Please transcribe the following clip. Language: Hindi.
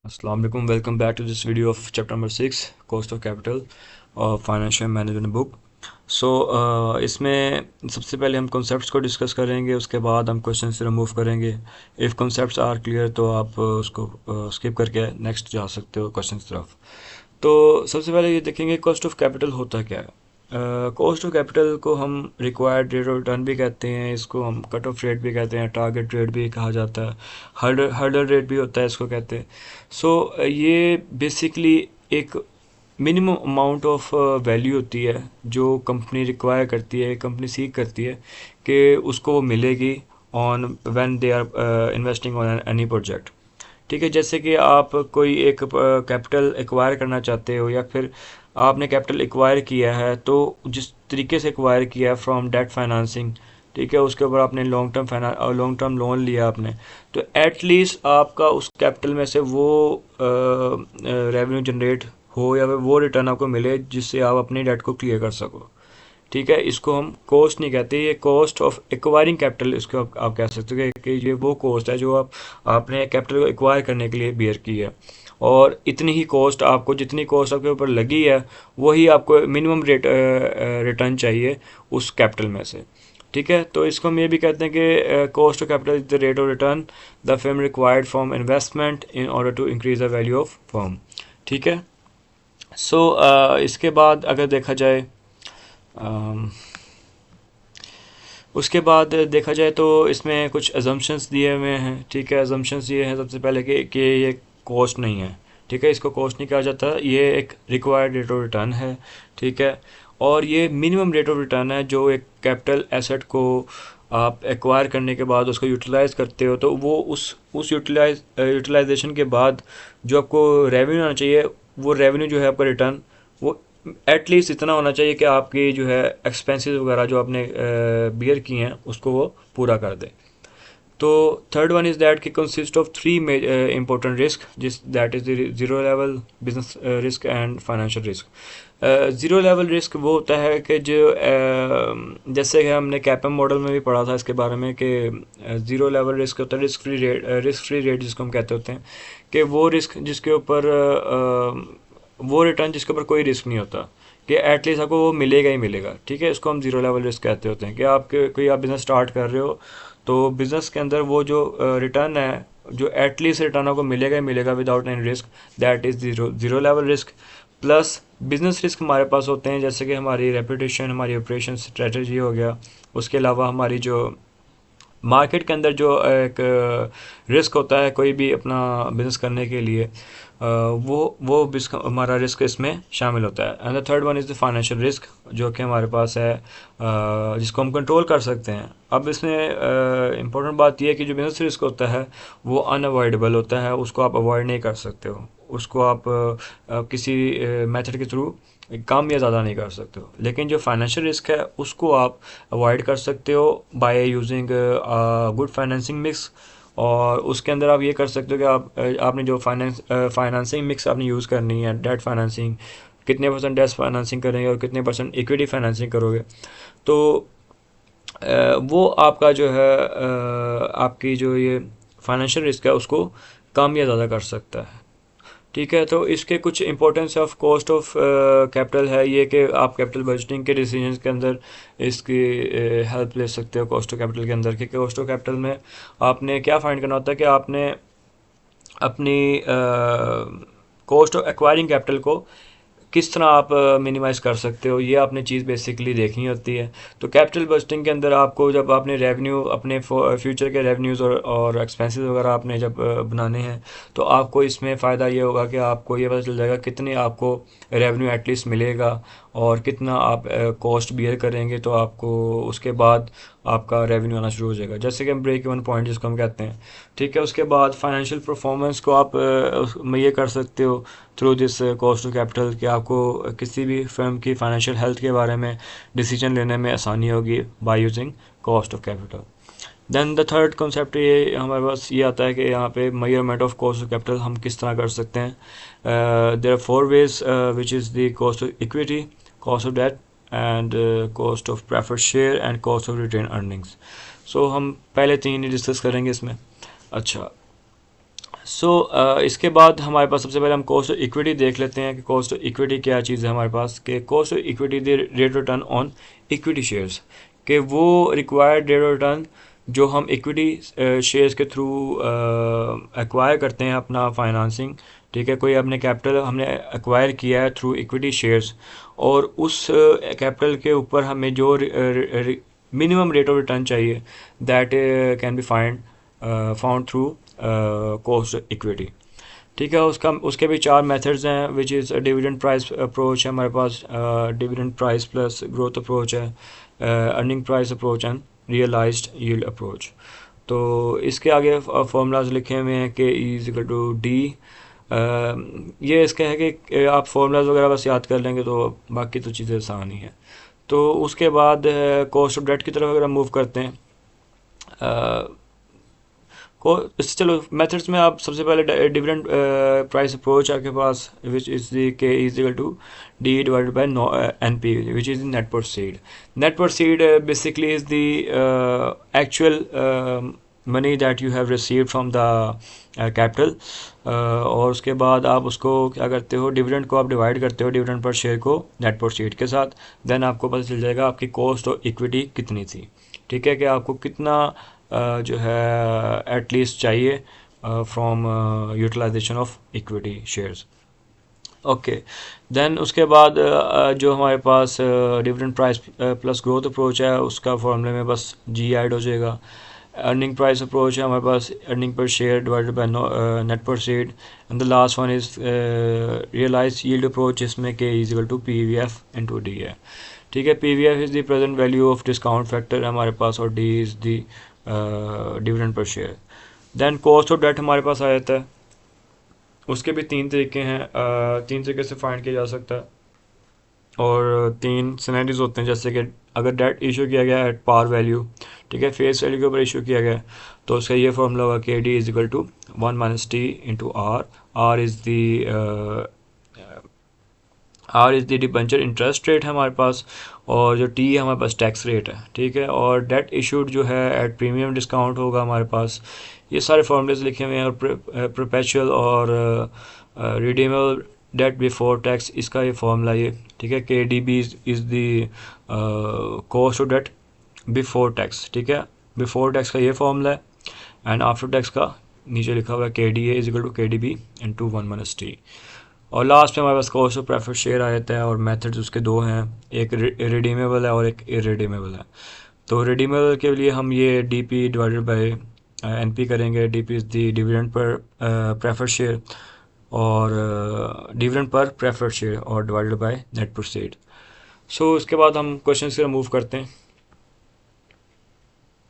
अस्सलाम वालेकुम, welcome back to this video of chapter number 6 cost of capital और फाइनेंशियल मैनेजमेंट बुक। सो इसमें सबसे पहले हम कॉन्सेप्ट्स को डिस्कस करेंगे, उसके बाद हम क्वेश्चन से रिमूव करेंगे। इफ़ कॉन्सेप्ट्स आर क्लियर तो आप उसको स्किप करके नेक्स्ट जा सकते हो क्वेश्चन की तरफ। तो सबसे पहले ये देखेंगे कॉस्ट ऑफ कैपिटल होता क्या है। कॉस्ट ऑफ कैपिटल को हम रिक्वायर्ड रेट ऑफ रिटर्न भी कहते हैं, इसको हम कट ऑफ रेट भी कहते हैं, टारगेट रेट भी कहा जाता है, हर्डल रेट भी होता है इसको कहते हैं। ये बेसिकली एक मिनिमम अमाउंट ऑफ वैल्यू होती है जो कंपनी रिक्वायर करती है, कंपनी सीख करती है कि उसको वो मिलेगी on when they are investing on any project. ठीक है, जैसे कि आप कोई एक कैपिटल एक्वायर करना चाहते हो या फिर आपने कैपिटल एक्वायर किया है, तो जिस तरीके से एक्वायर किया है फ्रॉम डेट फाइनेंसिंग, ठीक है, उसके ऊपर आपने लॉन्ग टर्म लोन लिया आपने, तो एटलीस्ट आपका उस कैपिटल में से वो रेवेन्यू जनरेट हो या फिर वो रिटर्न आपको मिले जिससे आप अपनी डेट को क्लियर कर सको। ठीक है, इसको हम कॉस्ट नहीं कहते, ये कॉस्ट ऑफ एक्वायरिंग कैपिटल इसको आप कह सकते हो कि ये वो कॉस्ट है जो आपने कैपिटल को एक्वायर करने के लिए बेयर की है, और इतनी ही कॉस्ट आपको, जितनी कॉस्ट आपके ऊपर लगी है वही आपको मिनिमम रिटर्न चाहिए उस कैपिटल में से। ठीक है, तो इसको हम ये भी कहते हैं कि cost of capital is the rate of return the firm required from investment in order to increase the value of firm. ठीक है, इसके बाद अगर देखा जाए, उसके बाद देखा जाए तो इसमें कुछ अजम्पशंस दिए हुए हैं। ठीक है, अजम्पशंस ये हैं सबसे पहले कि ये कॉस्ट नहीं है। ठीक है, इसको कॉस्ट नहीं कहा जाता, ये एक रिक्वायर्ड रेट ऑफ रिटर्न है। ठीक है, और ये मिनिमम रेट ऑफ रिटर्न है जो एक कैपिटल एसेट को आप एक्वायर करने के बाद उसको यूटिलाइज करते हो, तो वो उस यूटिलाइजेशन के बाद जो आपको रेवेन्यू आना चाहिए, वो रेवेन्यू जो है आपका रिटर्न, वो एटलीस्ट इतना होना चाहिए कि आपकी जो है एक्सपेंसेस वगैरह जो आपने बियर किए हैं उसको वो पूरा कर दे। तो थर्ड वन इज़ दैट कि consist of three important risk, जिस that is zero level, business risk and financial risk. Zero level risk वो होता है कि जो जैसे कि हमने कैपम मॉडल में भी पढ़ा था इसके बारे में कि ज़ीरो लेवल रिस्क होता है रिस्क फ्री रेट जिसको हम कहते होते हैं, कि वो रिस्क जिसके ऊपर वो रिटर्न जिसके ऊपर कोई रिस्क नहीं होता, कि एटलीस्ट आपको वो मिलेगा ही मिलेगा। ठीक है, इसको हम ज़ीरो लेवल रिस्क कहते होते हैं कि कोई आप बिज़नेस स्टार्ट कर रहे हो, तो बिज़नेस के अंदर वो जो रिटर्न है, जो एटलीस्ट रिटर्न आपको मिलेगा ही मिलेगा without any risk, that is zero level risk. Plus business risk हमारे पास होते हैं, जैसे कि हमारी रेपुटेशन, हमारी ऑपरेशन स्ट्रेटजी हो गया, उसके अलावा हमारी जो मार्केट के अंदर जो एक रिस्क होता है कोई भी अपना बिजनेस करने के लिए, वो हमारा रिस्क इसमें शामिल होता है। And the third one is the financial risk, जो कि हमारे पास है, जिसको हम कंट्रोल कर सकते हैं। अब इसमें इम्पोर्टेंट बात यह है कि जो बिजनेस रिस्क होता है वो अनअवॉइडेबल होता है, उसको आप अवॉइड नहीं कर सकते हो, उसको आप किसी मेथड के थ्रू कम या ज़्यादा नहीं कर सकते हो। लेकिन जो फाइनेंशियल रिस्क है उसको आप अवॉइड कर सकते हो by using good financing mix, और उसके अंदर आप ये कर सकते हो कि आपने जो फाइनेंसिंग मिक्स आपने यूज़ करनी है, डेट फाइनेंसिंग, कितने परसेंट डेट फाइनेंसिंग करेंगे और कितने परसेंट इक्विटी फाइनेंसिंग करोगे, तो वो आपका जो है आपकी जो ये फाइनेंशियल रिस्क है उसको कम या ज़्यादा कर सकता है। ठीक है, तो इसके कुछ importance of cost of capital है ये कि आप कैपिटल बजटिंग के डिसीजंस के अंदर इसकी हेल्प ले सकते हो कॉस्ट ऑफ कैपिटल के अंदर, कि कॉस्ट ऑफ कैपिटल में आपने क्या फाइंड करना होता है कि आपने अपनी कॉस्ट ऑफ एक्वायरिंग कैपिटल को किस तरह आप मिनिमाइज़ कर सकते हो, ये आपने चीज़ बेसिकली देखनी होती है। तो कैपिटल बजटिंग के अंदर आपको जब आपने रेवेन्यू, अपने फ्यूचर के रेवेन्यूज़ और एक्सपेंसेस वगैरह आपने जब बनाने हैं, तो आपको इसमें फ़ायदा ये होगा कि आपको ये पता चल जाएगा कितने आपको रेवेन्यू एटलीस्ट मिलेगा और कितना आप कॉस्ट बियर करेंगे, तो आपको उसके बाद आपका रेवेन्यू आना शुरू हो जाएगा, जैसे कि हम ब्रेक इवन पॉइंट जिसको हम कहते हैं। ठीक है, उसके बाद फाइनेंशियल परफॉर्मेंस को आप ये कर सकते हो through this cost of capital, कि आपको किसी भी फर्म की फाइनेंशियल हेल्थ के बारे में डिसीजन लेने में आसानी होगी by using cost of capital. Then the third concept ये हमारे पास ये आता है कि यहाँ पे measurement of cost of capital हम किस तरह कर सकते हैं। There are four ways, which is the cost of equity, cost of debt and cost of preferred share and cost of retain earnings. So हम पहले तीन ही डिस्कस करेंगे इसमें। अच्छा, इसके बाद हमारे पास सबसे पहले हम कॉस्ट ऑफ इक्विटी देख लेते हैं कि कॉस्ट ऑफ इक्विटी क्या चीज़ है हमारे पास। कि cost of equity the rate return on equity shares, कि वो रिक्वायर्ड रेट रिटर्न जो हम इक्विटी शेयर्स के थ्रू एक्वायर करते हैं अपना फाइनेंसिंग, ठीक है। कोई अपने कैपिटल हमने एक्वायर किया है थ्रू इक्विटी शेयर्स, और उस कैपिटल के ऊपर हमें जो मिनिमम रेट ऑफ रिटर्न चाहिए, that can be found through cost equity, ठीक है। उसके भी चार मेथड्स हैं, which is dividend price approach है हमारे पास, dividend price plus growth approach है, earning price approach and realized yield approach. तो इसके आगे फॉर्मूलाज लिखे हुए हैं कि E is equal to D. ये इसका है कि आप फॉर्मूलाज वगैरह बस याद कर लेंगे तो बाकी तो चीज़ें आसान ही हैं। तो उसके बाद कॉस्ट ऑफ डेट की तरफ अगर हम मूव करते हैं, चलो मेथड्स में आप सबसे पहले डिविडेंड प्राइस अप्रोच आपके पास, which is the K is equal to D divided by N P, which is net proceed. Net proceed basically is the actual money that you have received from the capital, और उसके बाद आप उसको क्या करते हो, डिविडेंड को आप डिवाइड करते हो डिविडेंड पर शेयर को नेट प्रोसीड के साथ। देन आपको पता चल जाएगा आपकी कॉस्ट ऑफ इक्विटी कितनी थी, ठीक है, कि आपको कितना जो है एटलीस्ट चाहिए from utilization of equity shares. Okay, then उसके बाद जो हमारे पास dividend price plus growth approach है, उसका फॉर्मूले में बस जी ऐड हो जाएगा। अर्निंग प्राइस अप्रोच है हमारे पास, earning per share divided by net proceed, and the last one is realize yield approach, जिसमें K is equal to P V F into D है, ठीक है। P V F is the present value of discount factor है हमारे पास, और D is the dividend per share. Then cost of debt हमारे पास आ जाता है। उसके भी तीन तरीके हैं, तीन तरीके से फाइंड किया जा सकता है, और तीन सिनेरियोज होते हैं। जैसे कि अगर डेट इशू किया गया एट पार वैल्यू, ठीक है, फेस वैल्यू के ऊपर इशू किया गया, तो उसका ये फॉर्मूला होगा कि D is equal to 1 minus T into R. R is the debenture interest rate है हमारे पास, और जो टी है हमारे पास टैक्स रेट है, ठीक है। और डेट इशूड जो है एट प्रीमियम डिस्काउंट होगा हमारे पास। ये सारे फॉर्मूलेज लिखे हुए हैं, और परपेचुअल और रिडीमेबल डेट बिफोर टैक्स, इसका ये फॉर्मूला ये, ठीक है। K D B is the cost of debt before tax, ठीक है। बिफोर टैक्स का ये फॉर्मूला है, एंड आफ्टर टैक्स का नीचे लिखा हुआ है K D A is equal to K D B into 1 minus T. और लास्ट में हमारे पास कॉस्ट ऑफ प्रेफर्ड शेयर आ जाता है, और मेथड्स उसके दो हैं, एक रिडीमेबल है और एक इरेडीमेबल है। तो रिडीमेबल के लिए हम ये D P divided by N P करेंगे। D P is the dividend per preferred share, और डिविडेंड पर प्रेफर्ड शेयर और divided by net proceed. So इसके बाद हम क्वेश्चन की तरफ मूव करते हैं।